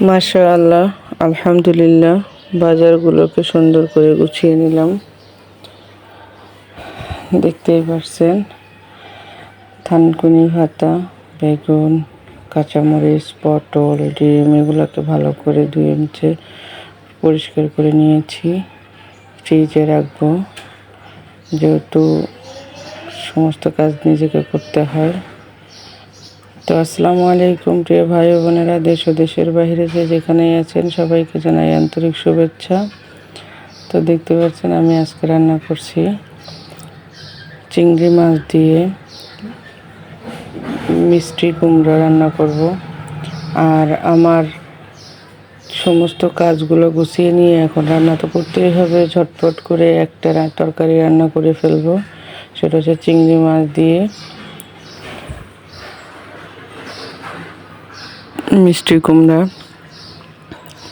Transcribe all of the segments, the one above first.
মাশাআল্লাহ, আলহামদুলিল্লাহ। বাজারগুলোকে সুন্দর করে গুছিয়ে নিলাম। দেখতেই পাচ্ছেন, থানকুনি পাতা, বেগুন, কাঁচামরিচ, পটল, ডিম এগুলোকে ভালো করে ধুয়ে মুছে পরিষ্কার করে নিয়েছি। ফ্রিজে রাখবো, যেহেতু সমস্ত কাজ নিজেকে করতে হয়। তো আসসালামু আলাইকুম প্রিয় ভাই ও বোনেরা, দেশ ও দেশের বাইরে যে যেখানেই আছেন সবাইকে জানাই আন্তরিক শুভেচ্ছা। তো দেখতে পাচ্ছেন, আমি আজকে রান্না করছি চিংড়ি মাছ দিয়ে মিষ্টি কুমড়া রান্না করব। আর আমার সমস্ত কাজগুলো গুছিয়ে নিয়ে এখন রান্না তো করতেই হবে, ঝটপট করে একটা তরকারি রান্না করে ফেলবো। সেটা হচ্ছে চিংড়ি মাছ দিয়ে মিষ্টি কুমড়া।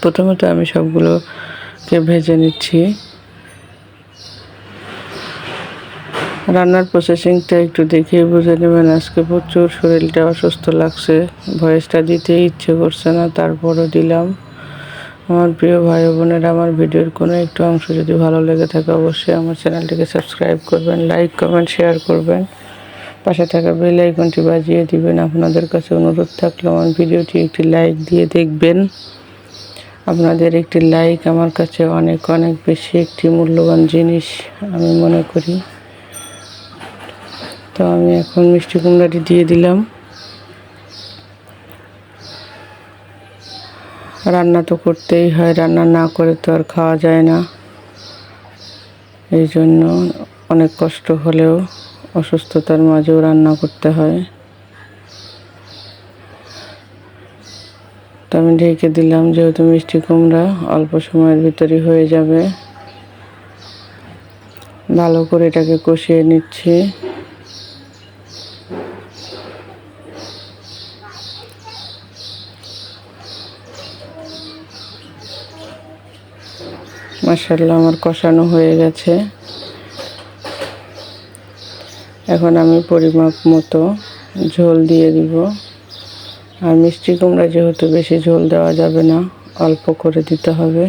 প্রথমত আমি সবগুলোকে ভেজে নিচ্ছি। রান্নার প্রসেসিংটা একটু দেখে বুঝে নেবেন। আজকে প্রচুর শরীরটা অসুস্থ লাগছে, ভয়েসটা দিতে ইচ্ছে করছে না, তারপরও দিলাম। আমার প্রিয় ভাই বোনেরা, আমার ভিডিওর কোনো একটু অংশ যদি ভালো লেগে থাকে অবশ্যই আমার চ্যানেলটিকে সাবস্ক্রাইব করবেন, লাইক কমেন্ট শেয়ার করবেন, পাশে থাকা বেল আইকনটি বাজিয়ে দিবেন। আপনাদের কাছে অনুরোধ থাকলে আমার ভিডিওটি একটি লাইক দিয়ে দেখবেন। আপনাদের একটি লাইক আমার কাছে অনেক অনেক বেশি একটি মূল্যবান জিনিস আমি মনে করি। তো আমি এখন মিষ্টি কুমড়াটি দিয়ে দিলাম। রান্না তো করতেই হয়, রান্না না করে তো আর খাওয়া যায় না। এই জন্য অনেক কষ্ট হলেও অসুস্থতার মাঝেও রান্না করতে হয়। তো আমি ঢেকে দিলাম, যেহেতু মিষ্টি কুমড়া অল্প সময়ের ভিতরে হয়ে যাবে। ভালো করে এটাকে কষিয়ে নিচ্ছি। মাশাআল্লাহ, আমার কষানো হয়ে গেছে। এখন আমি পরিমাপ মতো ঝোল দিয়ে দিব। আর মিষ্টি কুমড়া যেহেতু বেশি ঝোল দেওয়া যাবে না, অল্প করে দিতে হবে।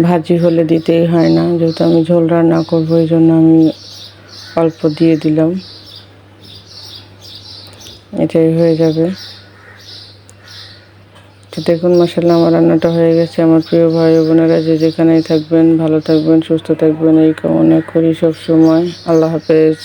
ভাজি হলে দিতেই হয় না, যেহেতু আমি ঝোল রান্না করবো এই জন্য আমি অল্প দিয়ে দিলাম, এটাই হয়ে যাবে। তো দেখুন, মাশাআল্লাহ আমার রান্নাটা হয়ে গেছে। আমার প্রিয় ভাই ও বোনেরা যে যেখানেই থাকবেন ভালো থাকবেন, সুস্থ থাকবেন এই কামনা করি সব সময়। আল্লাহ হাফেজ।